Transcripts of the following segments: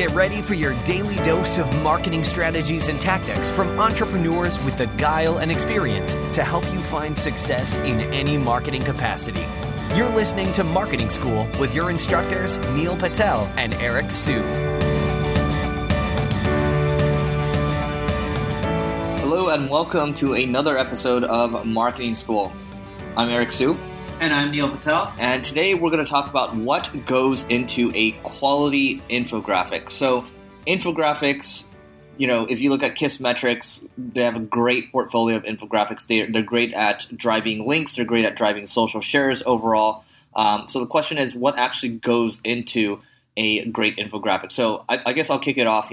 Get ready for your daily dose of marketing strategies and tactics from entrepreneurs with the guile and experience to help you find success in any marketing capacity. You're listening to Marketing School with your instructors, Neil Patel and Eric Su. Hello and welcome to another episode of Marketing School. I'm Eric Su. And I'm Neil Patel. And today we're going to talk about what goes into a quality infographic. So infographics, if you look at Kissmetrics, they have a great portfolio of infographics. They're great at driving links. They're great at driving social shares overall. So the question is, what actually goes into a great infographic? So I guess I'll kick it off.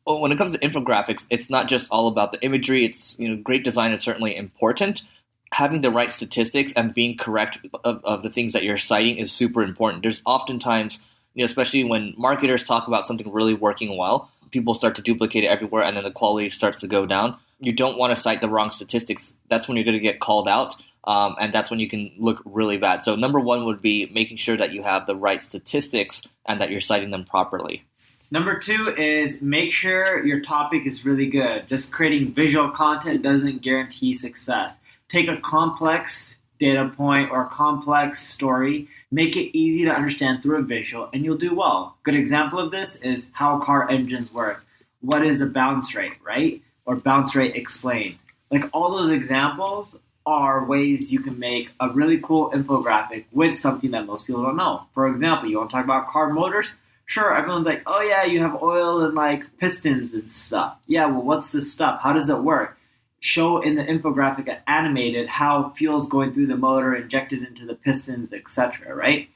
When it comes to infographics, it's not just all about the imagery. It's, great design is certainly important. Having the right statistics and being correct of the things that you're citing is super important. There's oftentimes, especially when marketers talk about something really working well, people start to duplicate it everywhere and then the quality starts to go down. You don't want to cite the wrong statistics. That's when you're going to get called out, and that's when you can look really bad. So number one would be making sure that you have the right statistics and that you're citing them properly. Number two is make sure your topic is really good. Just creating visual content doesn't guarantee success. Take a complex data point or a complex story, make it easy to understand through a visual, and you'll do well. Good example of this is how car engines work. What is a bounce rate, right? Or bounce rate explained. Like all those examples are ways you can make a really cool infographic with something that most people don't know. For example, you want to talk about car motors? Sure, everyone's like, oh yeah, you have oil and like pistons and stuff. Yeah, well, what's this stuff? How does it work? Show in the infographic animated how fuel's going through the motor, injected into the pistons, etc., right?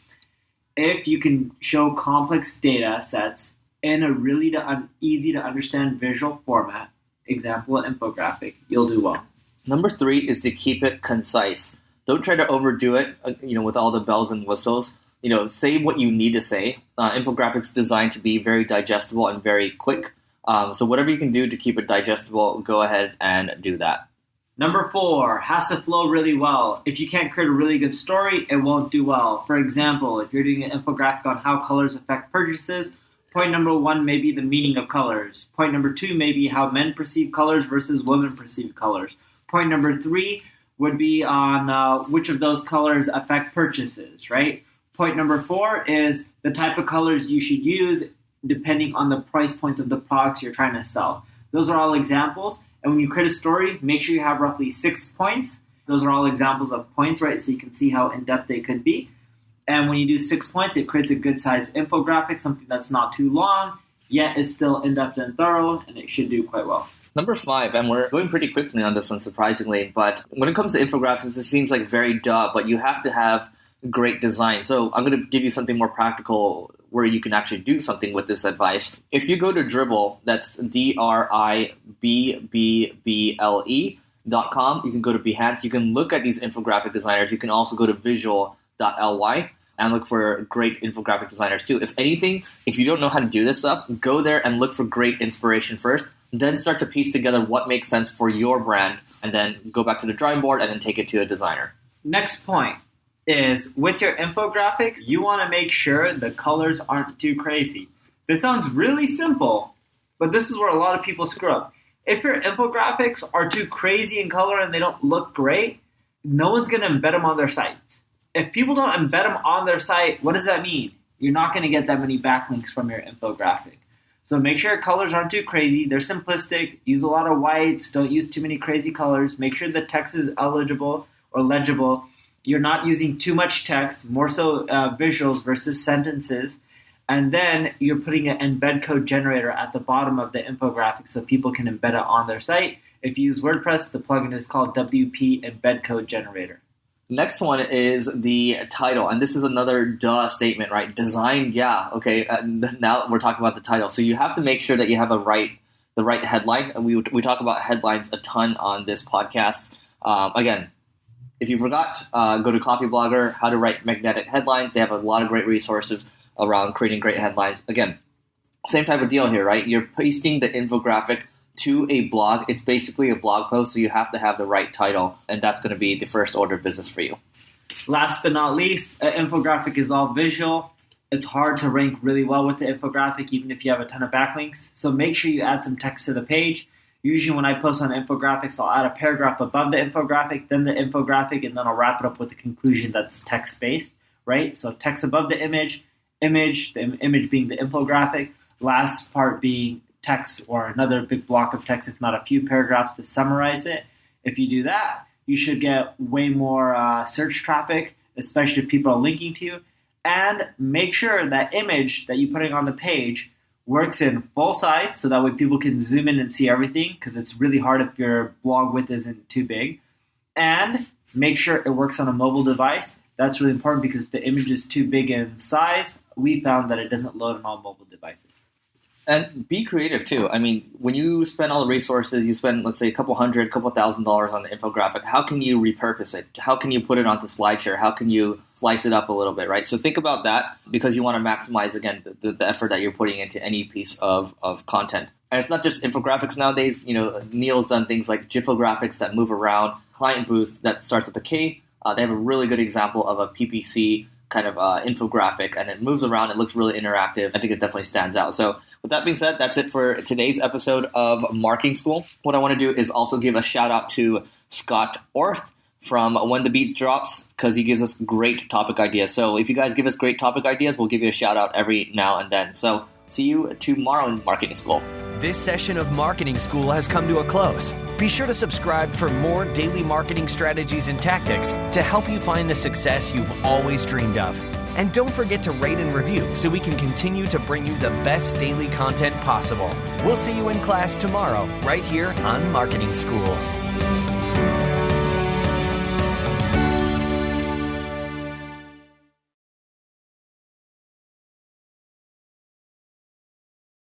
If you can show complex data sets in a really easy to understand visual format, example an infographic, you'll do well. Number three is to keep it concise. Don't try to overdo it, with all the bells and whistles. Say what you need to say. Infographics designed to be very digestible and very quick. So whatever you can do to keep it digestible, go ahead and do that. Number four, has to flow really well. If you can't create a really good story, it won't do well. For example, if you're doing an infographic on how colors affect purchases, point number one may be the meaning of colors. Point number two may be how men perceive colors versus women perceive colors. Point number three would be on which of those colors affect purchases, right? Point number four is the type of colors you should use depending on the price points of the products you're trying to sell. Those are all examples. And when you create a story, make sure you have roughly 6 points. Those are all examples of points, right? So you can see how in-depth they could be. And when you do 6 points, it creates a good-sized infographic, something that's not too long, yet is still in-depth and thorough, and it should do quite well. Number five, and we're going pretty quickly on this one, surprisingly, but when it comes to infographics, it seems like very duh, but you have to have great design. So I'm going to give you something more practical where you can actually do something with this advice. If you go to Dribbble, that's DRIBBBLE.com, you can go to Behance, you can look at these infographic designers. You can also go to visual.ly and look for great infographic designers too. If anything, if you don't know how to do this stuff, go there and look for great inspiration first, then start to piece together what makes sense for your brand, and then go back to the drawing board and then take it to a designer. Next point is with your infographics, you want to make sure the colors aren't too crazy. This sounds really simple, but this is where a lot of people screw up. If your infographics are too crazy in color and they don't look great, no one's going to embed them on their sites. If people don't embed them on their site, what does that mean? You're not going to get that many backlinks from your infographic. So make sure your colors aren't too crazy. They're simplistic. Use a lot of whites. Don't use too many crazy colors. Make sure the text is eligible or legible. You're not using too much text, more so visuals versus sentences. And then you're putting an Embed Code Generator at the bottom of the infographic so people can embed it on their site. If you use WordPress, the plugin is called WP Embed Code Generator. Next one is the title. And this is another duh statement, right? Design, yeah. Okay, now we're talking about the title. So you have to make sure that you have the right headline. And we talk about headlines a ton on this podcast. Again, if you forgot, go to CopyBlogger, how to write magnetic headlines. They have a lot of great resources around creating great headlines. Again, same type of deal here, right? You're pasting the infographic to a blog. It's basically a blog post, so you have to have the right title, and that's going to be the first order of business for you. Last but not least, an infographic is all visual. It's hard to rank really well with the infographic, even if you have a ton of backlinks. So make sure you add some text to the page. Usually when I post on infographics, I'll add a paragraph above the infographic, then the infographic, and then I'll wrap it up with a conclusion that's text-based, right? So text above the image, the image being the infographic, last part being text or another big block of text, if not a few paragraphs to summarize it. If you do that, you should get way more search traffic, especially if people are linking to you. And make sure that image that you're putting on the page works in full size, so that way people can zoom in and see everything, because it's really hard if your blog width isn't too big. And make sure it works on a mobile device. That's really important, because if the image is too big in size, we found that it doesn't load on all mobile devices. And be creative too. I mean, when you spend all the resources, you spend, let's say, a couple $1,000 on the infographic, how can you repurpose it? How can you put it onto SlideShare? How can you slice it up a little bit, right? So think about that, because you want to maximize, again, the effort that you're putting into any piece of content. And it's not just infographics nowadays. You know, Neil's done things like GIFographics that move around, KlientBoost that starts with a K. They have a really good example of a PPC kind of infographic, and it moves around. It looks really interactive. I think it definitely stands out. So with that being said, that's it for today's episode of Marketing School. What I want to do is also give a shout out to Scott Orth from When the Beat Drops, because he gives us great topic ideas. So if you guys give us great topic ideas, we'll give you a shout out every now and then. So see you tomorrow in Marketing School. This session of Marketing School has come to a close. Be sure to subscribe for more daily marketing strategies and tactics to help you find the success you've always dreamed of. And don't forget to rate and review so we can continue to bring you the best daily content possible. We'll see you in class tomorrow, right here on Marketing School.